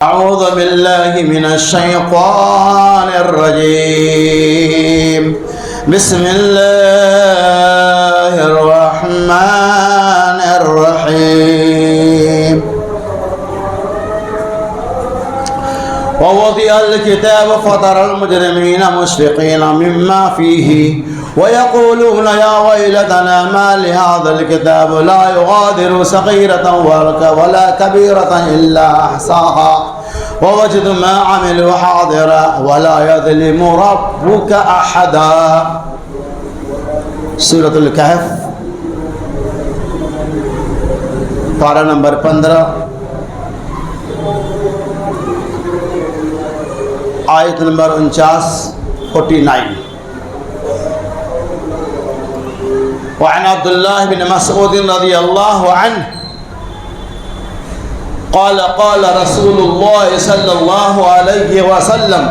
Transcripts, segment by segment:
أعوذ بالله من الشيطان الرجيم بسم الله الرحمن الرحيم ووضع الكتاب فترى المجرمين مشفقين مما فيه ويقولون يا ويلتنا ما لهذا الكتاب لا يغادر صغيرة ولا كبيرة إلا أحصاها ووجدوا ما عملوا حاضرا ولا يظلم ربك أحدا. سورة الکہف پارہ نمبر 15 آیت نمبر 49. وعن عبد الله بن مسعود رضي الله عنه قال قال رسول الله صلى الله عليه وسلم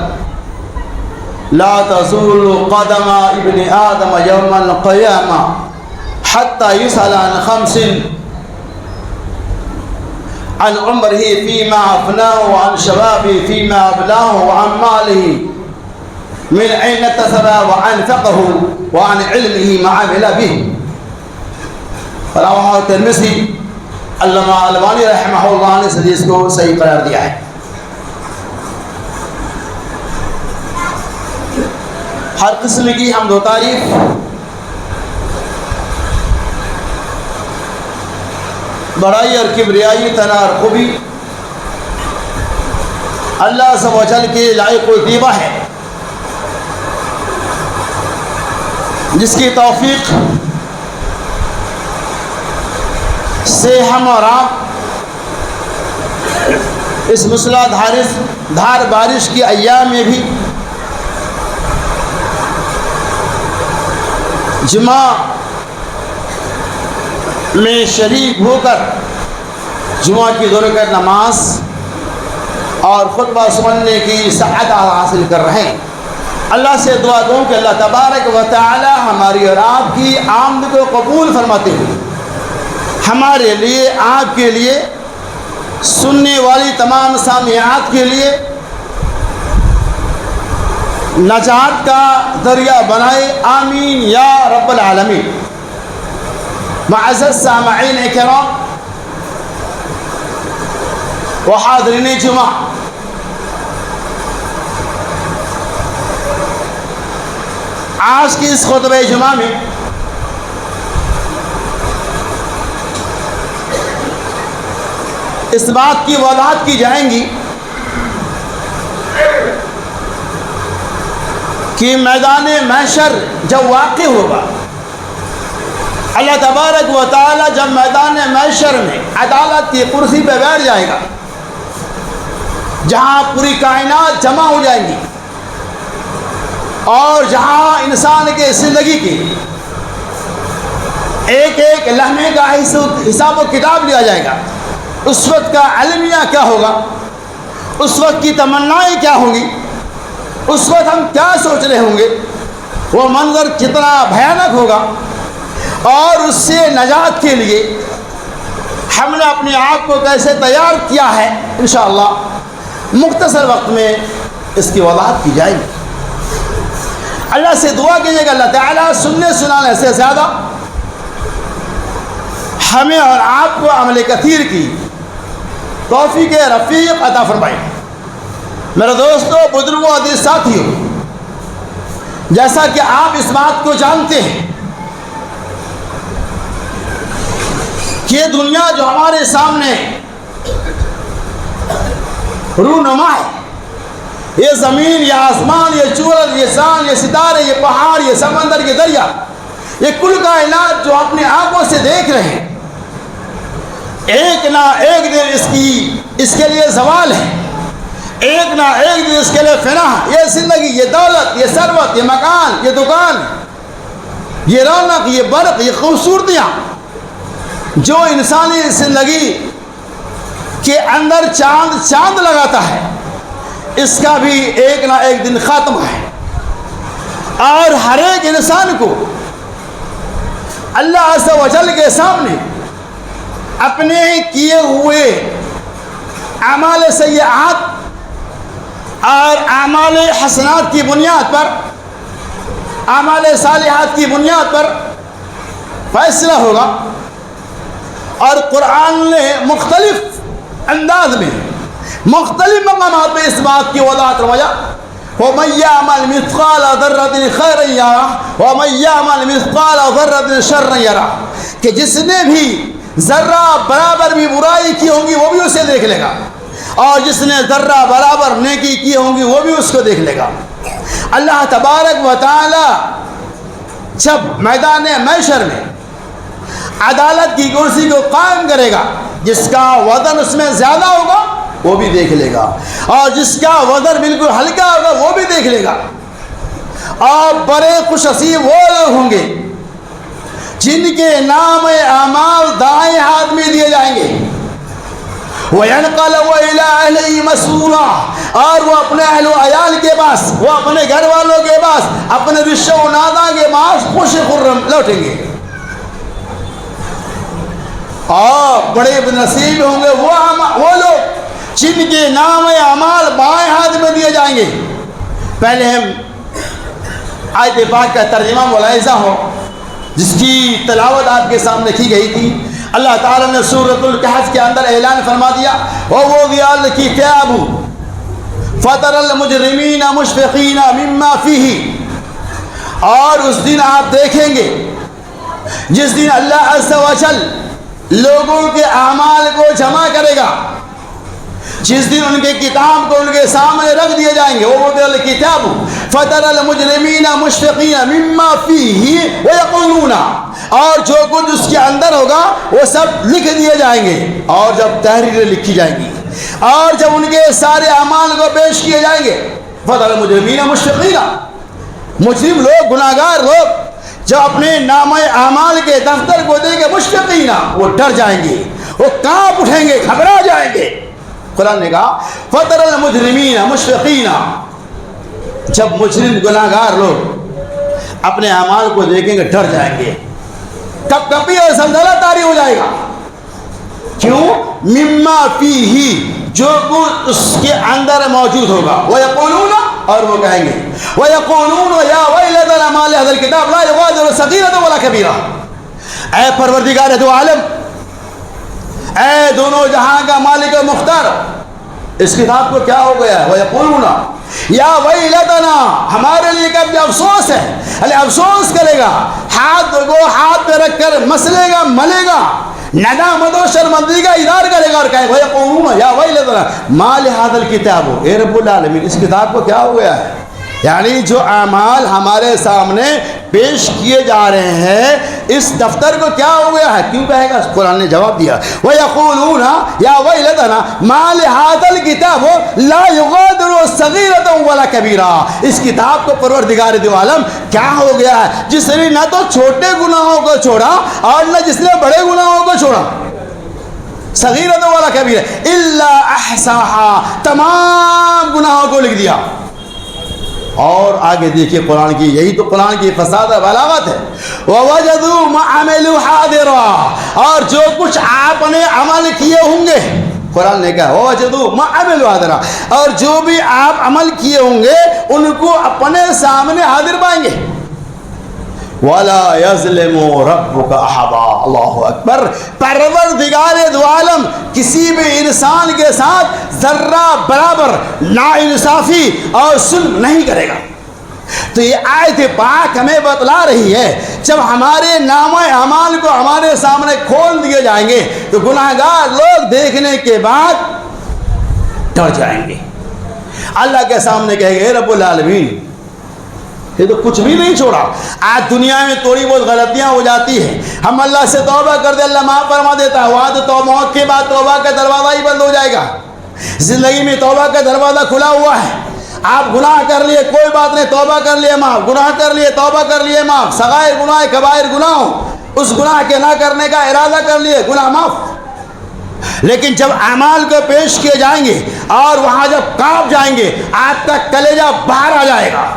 لا تزول قدم ابن آدم يوم القيامة حتى يسأل عن 5: عن عمره فيما أفناه وعن شبابه فيما أبلاه وعن ماله من أين اكتسب وأنفقه وعن علمه ما عمل به. رواه الترمذی. علامہ البانی رحمہ اللہ نے اس حدیث کو صحیح قرار دیا ہے. ہر قسم کی حمد و تعریف بڑائی اور کبریائی تنا اور خوبی اللہ عز و جل کے لائق و دیبا ہے، جس کی توفیق سے ہم اور آپ اس مسلح دھار بارش کی ایام میں بھی جمعہ میں شریک ہو کر جمعہ کی 2 رکعت نماز اور خطبہ سننے کی سعادت حاصل کر رہے ہیں. اللہ سے دعا دوں کہ اللہ تبارک و تعالی ہماری اور آپ کی آمد کو قبول فرماتے ہوئے ہمارے لیے، آپ کے لیے، سننے والی تمام سامعات کے لیے نجات کا ذریعہ بنائے. آمین یا رب العالمین. معزز سامعین کرام و حاضرین جمعہ، آج کی اس خطبہ جمعہ میں اس بات کی وضاحت کی جائیں گی کہ میدان محشر جب واقع ہوگا، اللہ تبارک و تعالی جب میدان محشر میں عدالت کی کرسی پہ بیٹھ جائے گا، جہاں پوری کائنات جمع ہو جائیں گی اور جہاں انسان کے زندگی کی ایک ایک لمحے کا حساب و کتاب لیا جائے گا، اس وقت کا علمیہ کیا ہوگا، اس وقت کی تمنائیں کیا ہوں گی، اس وقت ہم کیا سوچ رہے ہوں گے، وہ منظر کتنا بھیانک ہوگا، اور اس سے نجات کے لیے ہم نے اپنے آپ کو کیسے تیار کیا ہے، انشاءاللہ مختصر وقت میں اس کی وضاحت کی جائے گی. اللہ سے دعا کیجیے کہ اللہ تعالیٰ سننے سنانے سے زیادہ ہمیں اور آپ کو عمل کثیر کی توفیق رفیق عطا فرمائے. میرے دوستو، بزرگوں، عزیز ساتھیوں، جیسا کہ آپ اس بات کو جانتے ہیں کہ دنیا جو ہمارے سامنے رونما ہے، یہ زمین، یہ آسمان، یہ سورج، یہ چاند، یہ ستارے، یہ پہاڑ، یہ سمندر، یہ دریا، یہ کل کائنات جو اپنے آنکھوں سے دیکھ رہے ہیں، ایک نہ ایک دن اس کے لیے زوال ہے، ایک نہ ایک دن اس کے لیے فنا ہے. یہ زندگی، یہ دولت، یہ ثروت، یہ مکان، یہ دکان، یہ رونق، یہ برق، یہ خوبصورتیاں جو انسانی زندگی کے اندر چاند لگاتا ہے، اس کا بھی ایک نہ ایک دن ختم ہے. اور ہر ایک انسان کو اللہ عز و جل کے سامنے اپنے کیے ہوئے اعمال سیئات اور اعمال حسنات کی بنیاد پر، اعمال صالحات کی بنیاد پر فیصلہ ہوگا۔ اور قرآن نے مختلف انداز میں مختلف مقامات پہ اس بات کی وضاحت فرمایا، وَمَن يَعْمَلْ مِثْقَالَ ذَرَّةٍ خَيْرًا يَرَهُ وَمَن يَعْمَلْ مِثْقَالَ ذَرَّةٍ شَرًّا يَرَهُ، کہ جس نے بھی ذرہ برابر بھی برائی کی ہوں گی وہ بھی اسے دیکھ لے گا، اور جس نے ذرہ برابر نیکی کی ہوں گی وہ بھی اس کو دیکھ لے گا۔ اللہ تبارک و تعالی جب میدان محشر میں عدالت کی کرسی کو قائم کرے گا، جس کا وزن اس میں زیادہ ہوگا وہ بھی دیکھ لے گا، اور جس کا وزن بالکل ہلکا ہوگا وہ بھی دیکھ لے گا۔ اور بڑے خوش نصیب وہ لوگ ہوں گے جن کے نام اعمال دائیں ہاتھ میں دیے جائیں گے، وَيَنْقَلَبُ إِلَىٰ أَهْلِهِ مَسْرُورًا، اور وہ اپنے اہل و عیال کے پاس، وہ اپنے گھر والوں کے پاس، اپنے رشتہ و نادا کے پاس خوش خرم لوٹیں گے۔ اور بڑے نصیب ہوں گے وہ لوگ جن کے نام اعمال بائیں ہاتھ میں دیے جائیں گے۔ پہلے ہم آیت پاک کا ترجمہ ملاحظہ ہو جس کی تلاوت آپ کے سامنے کی گئی تھی۔ اللہ تعالیٰ نے سورۃ الکہف کے اندر اعلان فرما دیا، وَوُضِعَ الْكِتَابُ فَتَرَى الْمُجْرِمِينَ مُشْفِقِينَ مِمَّا فِيهِ، اور اس دن آپ دیکھیں گے جس دن اللہ عز و جل لوگوں کے اعمال کو جمع کرے گا، جس دن ان کے کتاب کو ان کے سامنے رکھ دیے جائیں گے، وَوُضِعَ الْكِتَابُ فَتَرَى الْمُجْرِمِينَ مُشْفِقِينَ مِمَّا فِيهِ وَيَقُولُونَ، اور جو کچھ اس کے اندر ہوگا وہ سب لکھ دیے جائیں گے، اور جب تحریریں لکھی جائیں گی اور جب ان کے سارے اعمال کو پیش کیے جائیں گے، فَتَرَى الْمُجْرِمِينَ مُشْفِقِينَ، مجرم لوگ، گناہگار لوگ جو اپنے نامہ اعمال کے دفتر کو دے کے مشفقین، وہ ڈر جائیں گے، وہ کانپ اٹھیں گے، گھبرا جائیں گے۔ قرآن نے کہا فَتَرَى الْمُجْرِمِينَ مُشْفِقِينَ، جب مجرم گناہگار لوگ اپنے اعمال کو دیکھیں گے ڈر جائیں گے، کب کبھی اور زلزلہ طاری ہو جائے گا۔ کیوں؟ مِمَّا فِيهِ، جو کچھ اس کے اندر موجود ہوگا، وَيَقُولُونَ، اور وہ کہیں گے وَيَقُولُونَ يَا وَيْلَتَنَا مَا لِهَذَا الْكِتَابِ لَا يُغَادِرُ صَغِيرَةً وَلَا كَبِيرَةً، اے پروردگار دو عالم، اے دونوں جہاں کا مالک و مختار، اس کتاب کو کیا ہو گیا ہے؟ وَيَقُولُونَ یا ویلتنا، ہمارے لیے کب افسوس ہے، افسوس کرے گا، ہاتھ کو ہاتھ پہ رکھ کر مسلے گا، ملے گا، ندامت و شرمندگی کا اظہار کرے گا، اور کہے وَيَقُولُونَ یا ویلتنا مَا لِهَذَا الْكِتَابِ، اے رب العالمین اس کتاب کو کیا ہو گیا ہے؟ یعنی جو اعمال ہمارے سامنے پیش کیے جا رہے ہیں اس دفتر کو کیا ہو گیا ہے؟ کیوں کہے گا؟ قرآن نے جواب دیا وَيَقُولُونَ يَا وَيْلَتَنَا مَا لِهَذَا الْكِتَابِ لَا يُغَادِرُ صَغِيرَةً وَلَا كَبِيرًا، اس کتاب کو پروردگار دو عالم کیا ہو گیا ہے جس نے نہ تو چھوٹے گناہوں کو چھوڑا اور نہ جس نے بڑے گناہوں کو چھوڑا، صغیرۃ ولا کبیرہ الا احصاها، تمام گناہوں کو لکھ دیا۔ اور آگے دیکھیے قرآن کی، یہی تو قرآن کی فساد و بلاغت ہے، وَوَجَدُوا مَا عَمِلُوا حَاضِرًا، اور جو کچھ آپ نے عمل کیے ہوں گے، قرآن نے کہا وَوَجَدُوا مَا عَمِلُوا حَاضِرًا، اور جو بھی آپ عمل کیے ہوں گے ان کو اپنے سامنے حاضر پائیں گے۔ وَلَا يَظْلِمُ رَبُّكَ أَحَدًا، اللہ اکبر، پروردگار دو عالم کسی بھی انسان کے ساتھ ذرہ برابر ناانصافی اور ظلم نہیں کرے گا۔ تو یہ آیت پاک ہمیں بتلا رہی ہے جب ہمارے نامہ اعمال کو ہمارے سامنے کھول دیے جائیں گے تو گناہگار لوگ دیکھنے کے بعد ڈر جائیں گے، اللہ کے سامنے کہیں گے اے رب العالمین یہ تو کچھ بھی نہیں چھوڑا۔ آج دنیا میں تھوڑی بہت غلطیاں ہو جاتی ہیں، ہم اللہ سے توبہ کر دیں، اللہ معاف فرما دیتا ہے، وہاں تو موت کے بعد توبہ کا دروازہ ہی بند ہو جائے گا۔ زندگی میں توبہ کا دروازہ کھلا ہوا ہے، آپ گناہ کر لیے کوئی بات نہیں، توبہ کر لیے معاف، گناہ کر لیے توبہ کر لیے معاف، صغائر گناہ کبائر گناہ ہو اس گناہ کے نہ کرنے کا ارادہ کر لیے گناہ معاف۔ لیکن جب اعمال کو پیش کیے جائیں گے اور وہاں جب کانپ جائیں گے، آپ کا کلیجہ باہر آ جائے گا،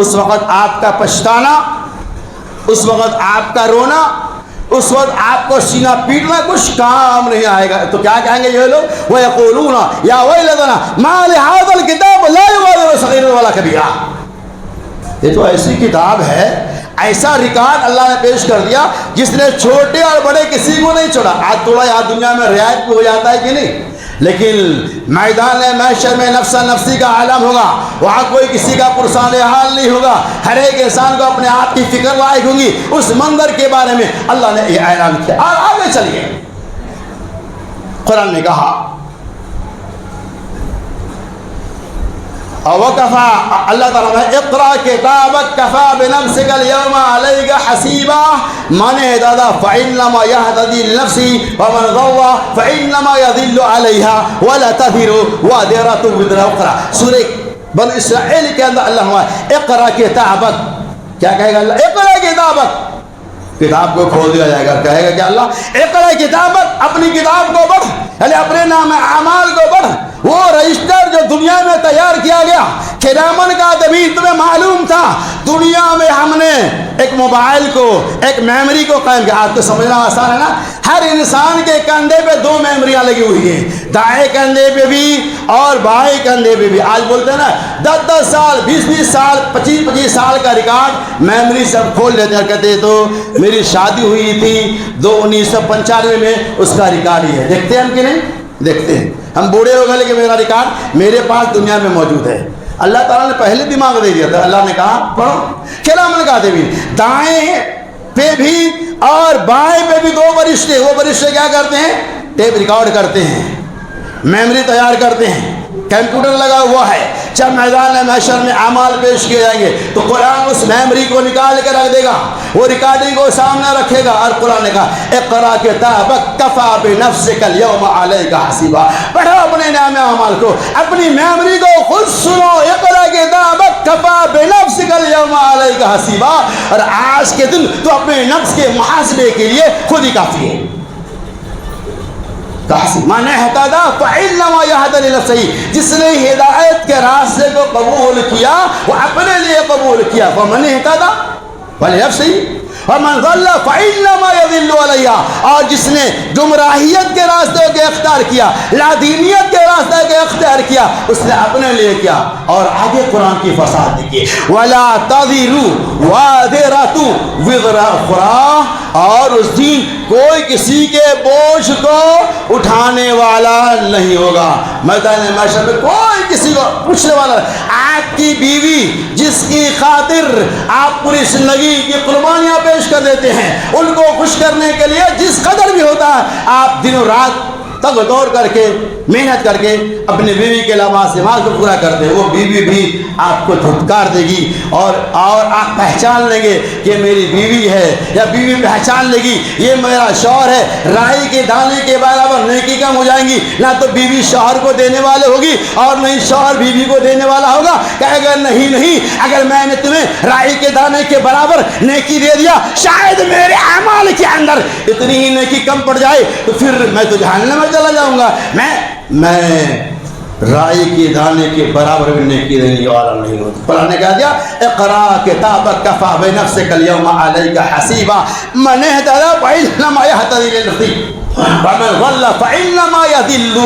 اس وقت آپ کا پچھتانا، اس وقت آپ کا رونا، اس وقت آپ کو سینہ پیٹنا کچھ کام نہیں آئے گا. تو کیا کہیں گے یہ لوگ؟ وَيَقُولُونَ يَا وَيْلَتَنَا مَا لِهَٰذَا الْكِتَابِ لَا يُغَادِرُ صَغِيرًا وَلَا كَبِيرًا. یہ تو ایسی کتاب ہے، ایسا ریکارڈ اللہ نے پیش کر دیا جس نے چھوٹے اور بڑے کسی کو نہیں چھوڑا. آج تھوڑا یہاں دنیا میں رعایت بھی ہو جاتا ہے کہ نہیں، لیکن میدان محشر میں نفسا نفسی کا عالم ہوگا. وہاں کوئی کسی کا پرسان حال نہیں ہوگا. ہر ایک انسان کو اپنے آپ کی فکر لاحق ہوگی. اس منظر کے بارے میں اللہ نے یہ اعلان کیا. اور آگے چلیے، قرآن نے کہا وَكَفَى، اللہ تعالیٰ نے اقرأ كِتَابَكَ كَفَى بِنَفْسِكَ الْيَوْمَ عَلَيْكَ حَسِيبًا مَنِ اهْتَدَىٰ فَإِنَّمَا يَهْتَدِي لِنَفْسِهِ وَمَنْ ضَلَّ فَإِنَّمَا يَضِلُّ عَلَيْهَا وَلَا تَزِرُ وَازِرَةٌ وِزْرَ أُخْرَىٰ. سورہ بنی اسرائیل کے اندر اللہ ہوا اقرأ كِتَابَكَ، کیا کہے گا اللہ؟ اقرأ كِتَابَكَ، کتاب کو کھول دیا جائے گا. کہے گا کہ اللہ اقرأ كِتَابَكَ، اپنی کتاب کو پڑھ، یعنی اپنے نام اعمال کو پڑھ. وہ رجسٹر جو دنیا میں تیار کیا گیا، کرامن کا ادبی، تمہیں معلوم تھا دنیا میں ہم نے ایک موبائل کو، ایک میموری کو قائم کیا. آپ تو سمجھنا آسان ہے نا. ہر انسان کے کندھے پہ دو میموریاں لگی ہوئی ہیں، دائیں کندھے پہ بھی اور بائیں کندھے پہ بھی. آج بولتے ہیں نا 10 سال 20 سال 25 سال کا ریکارڈ میموری سب کھول لیتے ہیں. کہتے تو میری شادی ہوئی تھی 1995 میں، اس کا ریکارڈ ہی ہے. دیکھتے ہیں ہم کہ نہیں دیکھتے ہیں؟ ہم بوڑھے ہو گئے لیکن میرا ریکارڈ میرے پاس دنیا میں موجود ہے. اللہ تعالیٰ نے پہلے دماغ دے دیا تھا. اللہ نے کہا پڑھو. کرامن کاتبین، دائیں پہ بھی اور بائیں پہ بھی دو فرشتے. وہ فرشتے کیا کرتے ہیں؟ ٹیپ ریکارڈ کرتے ہیں، میموری تیار کرتے ہیں. کمپیوٹر لگا ہوا ہے. جب میدان محشر میں اعمال پیش کیے جائیں گے تو قرآن اس میموری کو نکال کے رکھ دے گا، وہ ریکارڈنگ کو سامنے رکھے گا. اور قرآن نے کہا اقرأ کتابک کفیٰ بنفسک اليوم علیک حسیبا. پڑھو اپنے نام اعمال کو، اپنی میموری کو خود سنو. اقرأ کتابک کفیٰ بنفسک اليوم علیک حسیبا. اور آج کے دن تو اپنے نفس کے محاسبے کے لیے خود ہی کافی ہے. من اهتدى فإنما يهتدي لنفسه، جس نے ہدایت کے راستے کو قبول کیا وہ اپنے لیے قبول کیا. فمن اهتدى فلنفسه ومن ضل فإنما يضل عليها. اور جس نے گمراہیت کے راستے کو اختیار کیا، لادینیت کے راستے کو اختیار کیا، اس نے اپنے لیے کیا. اور آگے قرآن کی فصاحت دیکھیے، ولا تزر وازرة وزر أخرى. اور اس دن کوئی کسی کے بوجھ کو اٹھانے والا نہیں ہوگا. میدان محشر میں کوئی کسی کو پوچھنے والا. آپ کی بیوی جس کی خاطر آپ پوری زندگی کی قربانیاں پیش کر دیتے ہیں، ان کو خوش کرنے کے لیے جس قدر بھی ہوتا ہے آپ دن و رات تگ دور کر کے محنت کر کے اپنے بیوی کے لباس کو پورا کرتے ہیں، وہ بیوی بھی آپ کو دھتکار دے گی. اور آپ پہچان لیں گے کہ میری بیوی ہے، یا بیوی پہچان لے گی یہ میرا شوہر ہے. رائی کے دانے کے برابر نیکی کم ہو جائیں گی. نہ تو بیوی شوہر کو دینے والے ہوگی اور نہیں شوہر بیوی کو دینے والا ہوگا. کہے گا نہیں، اگر میں نے تمہیں رائی کے دانے کے برابر نیکی دے دیا، شاید میرے اعمال کے اندر اتنی ہی نیکی کم پڑ جائے تو پھر میں تو جہنم میں چلا جاؤں گا. میں رائی کے دانے کے برابر بھی نیکی دینے والا نہیں ہوتا. قرآن نے کہا دیا اقرأ کتابک کفیٰ بنفسک اليوم علیک حسیبا. من اهتدى فإنما يهتدي لنفسه ومن ضل فإنما يضل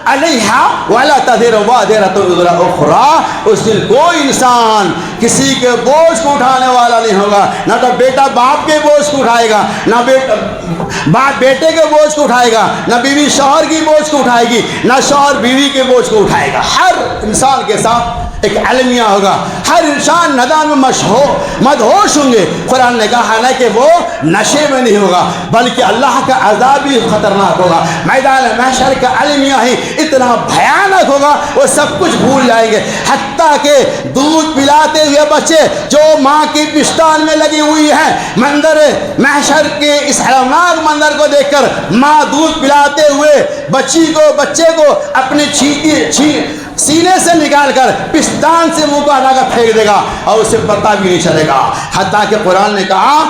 عليها ولا تزر وازرة وزر أخرى. اس دن کوئی انسان کسی کے بوجھ کو اٹھانے والا نہیں ہوگا. نہ تو بیٹا باپ کے بوجھ کو اٹھائے گا، نہ باپ بیٹے کے بوجھ کو اٹھائے گا، نہ بیوی شوہر کی بوجھ کو اٹھائے گی، نہ شوہر بیوی کے بوجھ کو اٹھائے گا. ہر انسان کے ساتھ ایک المیہ ہوگا. ہر انسان ندان میں مدہوش ہوں گے. قرآن نے کہا نا کہ وہ نشے میں نہیں ہوگا بلکہ اللہ کا عذاب بھی خطرناک ہوگا. میدان محشر کا المیہ ہی اتنا بھیانک ہوگا وہ سب کچھ بھول جائیں گے. حتیٰ کہ دودھ پلاتے ہوئے بچے جو ماں کی پستان میں لگی ہوئی ہیں، منظر محشر کے اس حیراناک منظر کو دیکھ کر ماں دودھ پلاتے ہوئے بچے کو اپنی سینے سے نکال کر پستان سے منہ کو ہٹا کر پھینک دے گا اور اسے پتہ بھی نہیں چلے گا. حتیٰ کہ قرآن نے کہا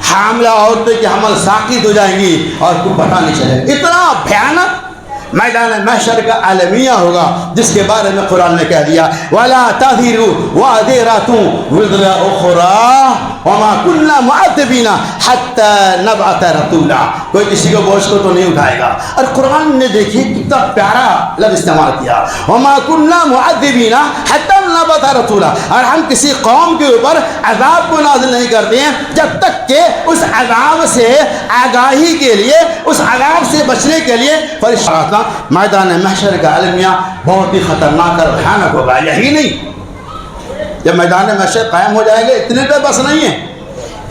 حاملہ عورتیں کہ حمل ساقط ہو جائیں گی اور کوئی پتہ نہیں چلے گا. اتنا بھیانک میدان محشر کا المیہ ہوگا، جس کے بارے میں قرآن نے کہہ دیا وَلَا تَذِرُ وَازِرَةٌ وِزْرَ أُخْرَىٰ وَمَا كُنَّا مُعَذِّبِينَ حَتَّىٰ نَبْعَثَ رَسُولًا۔ کوئی کسی کو بوجھ کو تو نہیں اٹھائے گا۔ اور قرآن نے دیکھیے کتنا پیارا لفظ استعمال کیا، وَمَا كُنَّا مُعَذِّبِينَ حَتَّىٰ نَبْعَثَ رَسُولًا، اور ہم کسی قوم کے اوپر عذاب کو نازل نہیں کرتے ہیں جب تک کہ اس عذاب سے آگاہی کے لیے، اس عذاب سے بچنے کے لیے فرشتہ میدان محشر کا المیہ بہت ہی خطرناک اور بھیانک ہوگا۔ یہی نہیں، جب میدان محشر قائم ہو جائے گا اتنے پہ بس نہیں ہے،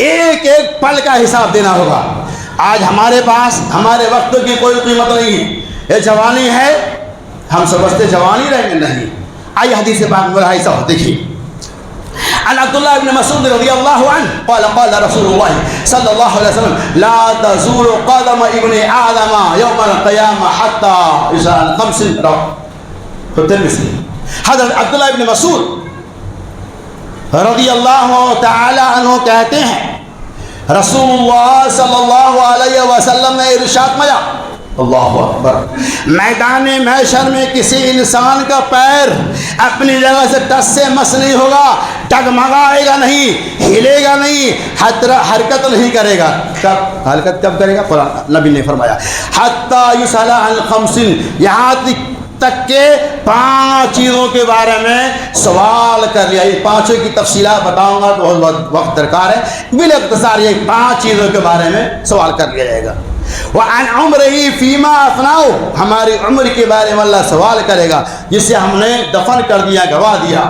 ایک ایک پل کا حساب دینا ہوگا۔ آج ہمارے پاس ہمارے وقت کی کوئی قیمت نہیں ہے۔ یہ جوانی ہے، ہم سمجھتے جوانی رہیں گے، نہیں۔ آئیے حدیث پاک میں ایسا ہو، دیکھیے عن عبد الله بن مسعود رضي الله عنه قال قال رسول الله صلى الله عليه وسلم لا تزول قدم ابن آدم يوم القيامة حتى يسأل خمس الترمذي۔ حضرت عبداللہ ابن مسعود رضی اللہ تعالی عنہ کہتے ہیں رسول اللہ صلی اللہ علیہ وسلم نے ارشاد فرمایا، اللہ اکبر، میدان محشر میں کسی انسان کا پیر اپنی جگہ سے ٹس سے مس نہیں ہوگا، ڈگمگائے گا نہیں، ہلے گا نہیں، حرکت نہیں کرے گا۔ کب حرکت کب کرے گا؟ قرآن نبی نے فرمایا حتی یسأل عن خمس، یہاں تک کہ 5 چیزوں کے بارے میں سوال کر لیا۔ یہ 5 کی تفصیلات بتاؤں گا تو بہت وقت درکار ہے، بالاختصار یہ 5 چیزوں کے بارے میں سوال کر لیا جائے گا۔ وعن عمرہ فیما افناؤ، ہماری عمر کے بارے میں اللہ سوال کرے گا جسے ہم نے دفن کر دیا، گوا دیا۔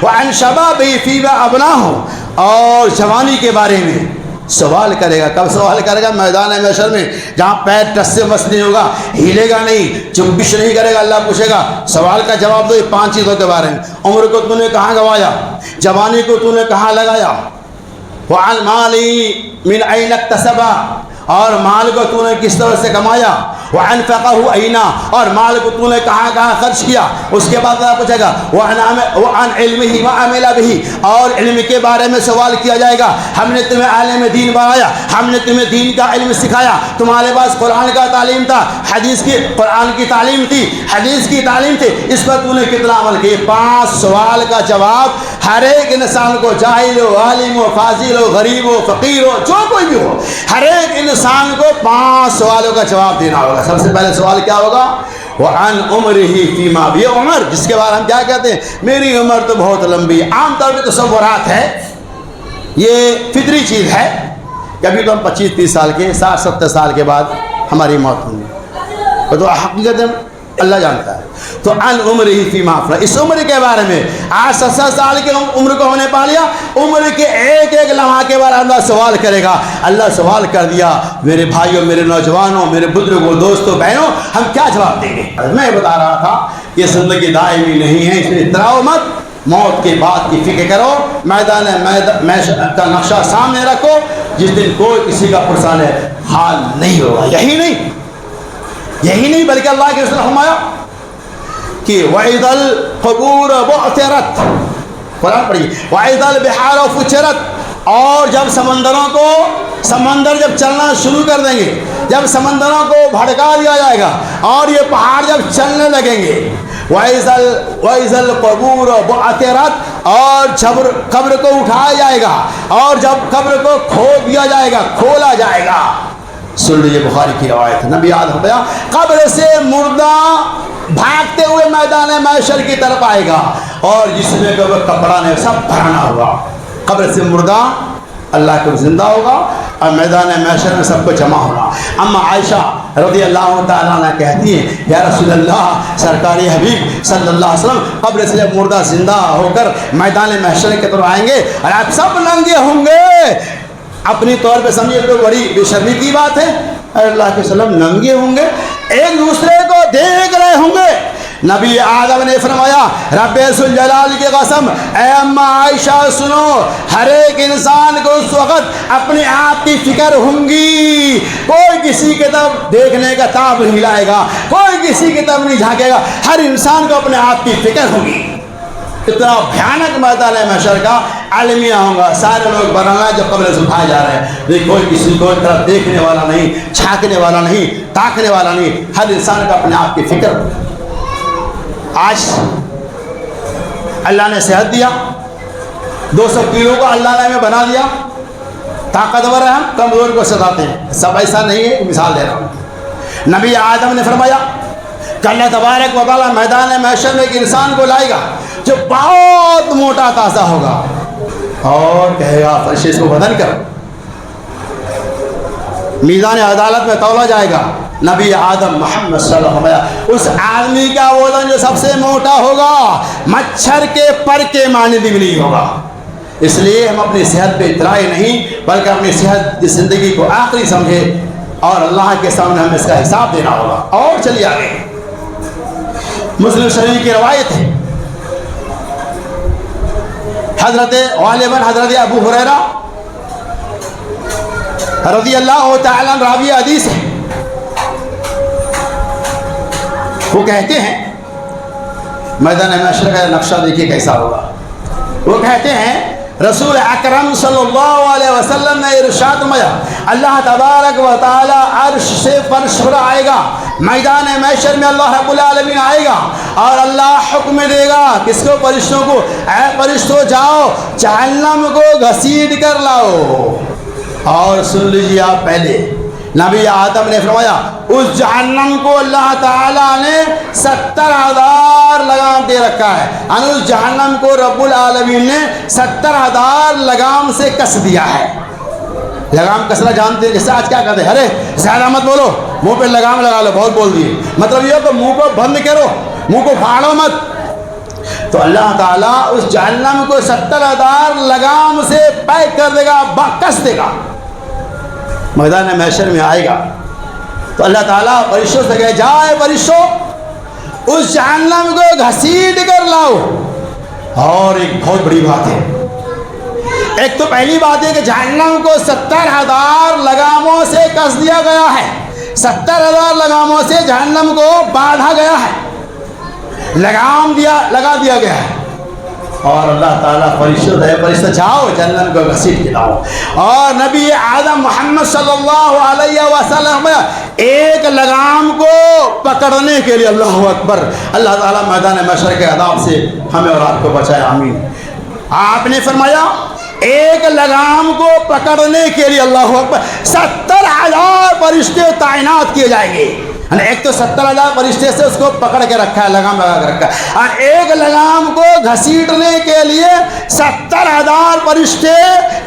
وعن شبابہ فیما ابناہ، اور جوانی کے بارے میں سوال کرے گا۔ کب سوال کرے گا؟ میدان محشر میں، جہاں پیر ٹس سے مس نہیں ہوگا، ہلے گا نہیں، چنبش نہیں کرے گا۔ اللہ پوچھے گا سوال کا جواب دو یہ 5 چیزوں کے بارے میں۔ عمر کو تو نے کہاں گوایا، جوانی کو تو نے کہاں لگایا، وعن مالی من این اکتسبہ، اور مال کو تو نے کس طرح سے کمایا، وانفقہ اینا، اور مال کو تو نے کہاں کہاں خرچ کیا۔ اس کے بعد اللہ پوچھے گا وعن علمہ وعمل بہ، اور علم کے بارے میں سوال کیا جائے گا۔ ہم نے تمہیں عالم دین بنایا، ہم نے تمہیں دین کا علم سکھایا، تمہارے پاس قرآن کا تعلیم تھا، حدیث کی، قرآن کی تعلیم تھی، حدیث کی تعلیم تھی، اس پر تو نے کتنا عمل کیا۔ 5 سوال کا جواب ہر ایک انسان کو، جاہل ہو، عالم ہو، فاضل ہو، غریب ہو، فقیر ہو، جو کوئی بھی ہو، ہر ایک انسان کو 5 سوالوں کا جواب دینا ہوگا۔ سب سے پہلے سوال کیا ہوگا؟ وعن عمرہ فیما، یہ عمر جس کے بارے ہم کیا کہتے ہیں، میری عمر تو بہت لمبی۔ عام طور پہ تصورات ہے، یہ فطری چیز ہے، کبھی تو ہم 25-30 سال کے، 60-70 سال کے بعد ہماری موت ہوگی، تو حقیقت اللہ جانتا ہے۔ تو عن عمرہ فیما افنیٰ، اس عمر کے بارے میں، آج 70 سال کی عمر کو ہم نے پا لیا، عمر کے ایک ایک لمحہ کے بارے اللہ سوال کرے گا۔ اللہ سوال کر دیا، میرے بھائیوں، میرے نوجوانوں، میرے بزرگوں، دوستوں، بہنوں، ہم کیا جواب دیں گے؟ میں بتا رہا تھا یہ زندگی دائمی نہیں ہے، اس لیے اتراؤ مت، موت کے بعد کی فکر کرو، میدان محشر کا نقشہ سامنے رکھو، جس دن کوئی کسی کا پرسان حال نہیں ہوگا۔ یہی نہیں بلکہ اللہ کے رسول نے فرمایا کہ وَإِذَا الْقُبُورُ بُعْثِرَتْ، قرآن پڑھیے، وَإِذَا الْبِحَارُ فُجِّرَتْ، اور جب سمندر جب چلنا شروع کر دیں گے، جب سمندروں کو بھڑکا دیا جائے گا اور یہ پہاڑ جب چلنے لگیں گے، وَإِذَا الْقُبُورُ بُعْثِرَتْ، اور جب قبر کو اٹھایا جائے گا اور جب قبر کو کھولا جائے گا۔ سن لیجیے، بخاری کی روایت ہے، نبی یاد ہو گیا، قبر سے مردہ بھاگتے ہوئے میدان محشر کی طرف آئے گا، اور جس میں کپڑا نے سب بھرانا ہوگا۔ قبر سے مردہ اللہ کو زندہ ہوگا اور میدان محشر میں سب کو جمع ہوگا۔ اما عائشہ رضی اللہ تعالیٰ عنہ کہتی ہیں، یا رسول اللہ، سرکاری حبیب صلی اللہ علیہ وسلم، قبر سے جب مردہ زندہ ہو کر میدان محشر کی طرف آئیں گے اور آپ سب ننگے ہوں گے، اپنی طور پہ سمجھے تو بڑی بے شرمی کی بات ہے، اللہ کے وسلم ننگے ہوں گے، ایک دوسرے کو دیکھ رہے ہوں گے۔ نبی آدم نے فرمایا، رب ذوالجلال کی قسم، اے اماں عائشہ سنو، ہر ایک انسان کو اس وقت اپنے آپ کی فکر ہوں گی، کوئی کسی کی طرف دیکھنے کا تاب نہیں لائے گا، کوئی کسی کی طرف نہیں جھانکے گا، ہر انسان کو اپنے آپ کی فکر ہوگی۔ اتنا بھیانک میدان محشر کا عالمیہ ہوں گا، سارے لوگ بنانا جو قبر سے اٹھائے جا رہے ہیں، لیکن کوئی کسی کو طرف دیکھنے والا نہیں، چھانکنے والا نہیں، تاکنے والا نہیں، ہر انسان کا اپنے آپ کی فکر۔ آج اللہ نے صحت دیا، 200 کلو کو اللہ نے ہمیں بنا دیا، طاقتور ہے، ہم کمزور کو ستاتے ہیں، سب ایسا نہیں ہے، مثال دے رہا ہوں۔ نبی آدم نے فرمایا کہ اللہ تبارک و تعالیٰ میدان محشر میں ایک انسان کو لائے گا جو بہت موٹا تازہ ہوگا اور کہے گا فرشتے اس کو بدل کر، میدان عدالت میں تولا جائے گا۔ نبی آدم محمد صلی اللہ علیہ وسلم، اس آدمی کا وزن جو سب سے موٹا ہوگا مچھر کے پر کے مانند بھی نہیں ہوگا۔ اس لیے ہم اپنی صحت پہ اترائی نہیں بلکہ اپنی صحت کی زندگی کو آخری سمجھے اور اللہ کے سامنے ہمیں اس کا حساب دینا ہوگا۔ اور چلیے آگے، مسلم شریف کی روایت ہے، حضرت غالباً حضرت ابو ہریرہ رضی اللہ تعالی عنہ راوی حدیث ہے، وہ کہتے ہیں میدان محشر کا نقشہ دیکھیے کیسا ہوگا۔ وہ کہتے ہیں رسول اکرم صلی اللہ علیہ وسلم نے ارشاد فرمایا، اللہ تبارک و تعالی عرش سے فرش پر آئے گا، میدان محشر میں اللہ رب العالمین آئے گا اور اللہ حکم دے گا کس کو؟ فرشتوں کو، اے فرشتوں جاؤ جہنم کو گھسیٹ کر لاؤ۔ اور سن لیجیے آپ، پہلے نبی آدم نے فرمایا اس جہنم کو اللہ تعالیٰ نے 70,000 لگام دے رکھا ہے، یعنی اس جہنم کو رب العالمین نے 70,000 لگام سے کس دیا ہے۔ لگام کسنا جانتے ہیں؟ جیسے آج کیا کہتے ہیں، ارے زیادہ مت بولو، منہ پہ لگام لگا لو، بہت بول دیے، مطلب یہ کہ منہ کو بند کرو، منہ کو پھاڑو مت۔ تو اللہ تعالیٰ اس جہنم کو 70,000 لگام سے پیک کر دے گا، کس دے گا، میدان محشر میں آئے گا۔ تو اللہ تعالیٰ فرشتوں سے کہے جائے فرشتوں اس جہنم کو گھسیٹ کر لاؤ۔ اور ایک بہت بڑی بات ہے، ایک تو پہلی بات ہے کہ جہنم کو 70,000 لگاموں سے کس دیا گیا ہے، 70,000 لگاموں سے جہنم کو باندھا گیا ہے، لگام لگا دیا گیا ہے۔ اور اللہ تعالیٰ فرشتہ جاؤ جہنم کو گھسیٹ کے لاؤ۔ اور نبی آدم محمد صلی اللہ علیہ وسلم ایک لگام کو پکڑنے کے لیے، اللہ اکبر، اللہ تعالیٰ میدان محشر کے عذاب سے ہمیں اور آپ کو بچائے، آمین۔ آپ نے فرمایا ایک لگام کو پکڑنے کے لیے، اللہ اکبر، 70,000 فرشتے تعینات کیے جائیں گے۔ ایک تو 70,000 فرشتے سے اس کو پکڑ کے رکھا ہے، لگام لگا کے رکھا ہے، اور ایک لگام کو گھسیٹنے کے لیے 70,000 فرشتے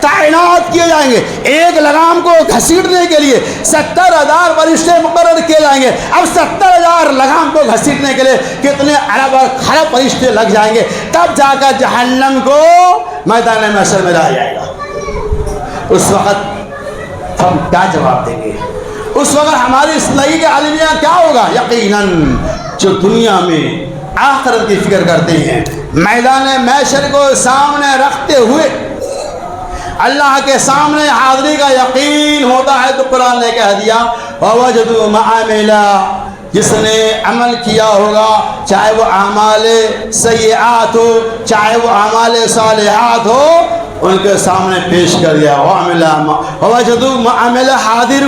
تعینات کیے جائیں گے۔ ایک لگام کو گھسیٹنے کے لیے 70,000 فرشتے مقرر کیے جائیں گے۔ اب 70,000 لگام کو گھسیٹنے کے لیے کتنے ارب اور خرب فرشتے لگ جائیں گے، تب جا کر جہنم کو میدان محشر میں لایا جائے گا۔ اس وقت ہم کیا جواب دیں گے؟ اس وقت ہماری زندگی کا عالمیہ کیا ہوگا؟ یقیناً جو دنیا میں آخرت کی فکر کرتے ہیں، میدان محشر کو سامنے رکھتے ہوئے اللہ کے سامنے حاضری کا یقین ہوتا ہے، تو قرآن نے کہہ دیا وَوَجَدُوا مَا عَمِلَا، جس نے عمل کیا ہوگا، چاہے وہ اعمال سیئات ہو چاہے وہ اعمال صالحات ہو، ان کے سامنے پیش کر دیا۔ وَوَجَدُوا مَا عَمِلَ حاضر،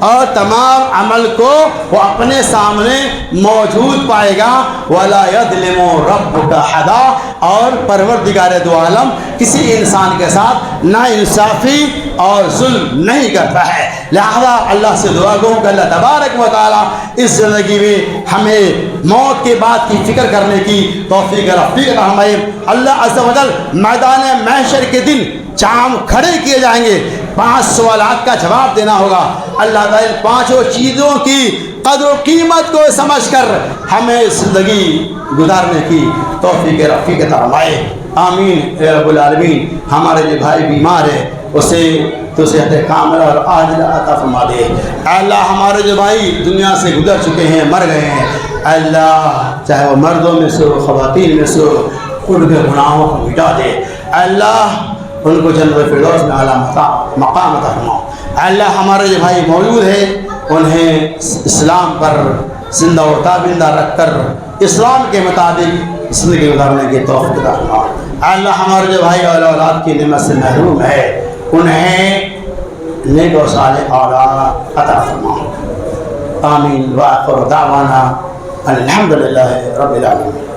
اور تمام عمل کو وہ اپنے سامنے موجود پائے گا۔ وَلَا يَظْلِمُ رَبُّكَ أَحَدًا، اور پروردگار دو عالم کسی انسان کے ساتھ ناانصافی اور ظلم نہیں کرتا ہے۔ لہذا اللہ سے دعا گو کہ اللہ تبارک و تعالیٰ اس زندگی میں ہمیں موت کے بعد کی فکر کرنے کی توفیق رفیق فرمائے۔ اللہ عز و جل میدان محشر کے دن چام کھڑے کیے جائیں گے، 5 سوالات کا جواب دینا ہوگا۔ اللہ تعالیٰ 5 چیزوں کی قدر و قیمت کو سمجھ کر ہمیں زندگی گزارنے کی توفیق رفیق فرمائے، آمین اے رب العالمین۔ ہمارے جو بھائی بیمار ہے اسے تو صحت کاملہ اور عاجلہ عطا فرما دے۔ اللہ ہمارے جو بھائی دنیا سے گزر چکے ہیں، مر گئے ہیں، اللہ چاہے وہ مردوں میں سے ہو خواتین میں سے ہو، ان کے گناہوں کو مٹا دے۔ اللہ ان کو جنت الفردوس میں اعلیٰ مقام عطا فرما۔ اللہ ہمارے جو بھائی موجود ہیں انہیں اسلام پر زندہ و تابندہ رکھ کر اسلام کے مطابق زندگی گزارنے کی توفیق عطا فرما۔ اللہ ہمارے جو بھائی اور اولاد کی نعمت سے محروم ہے انہیں نیک و صالح اولاد عطا فرما. آمین. وآخر دعوانا الحمدللہ رب العالمین.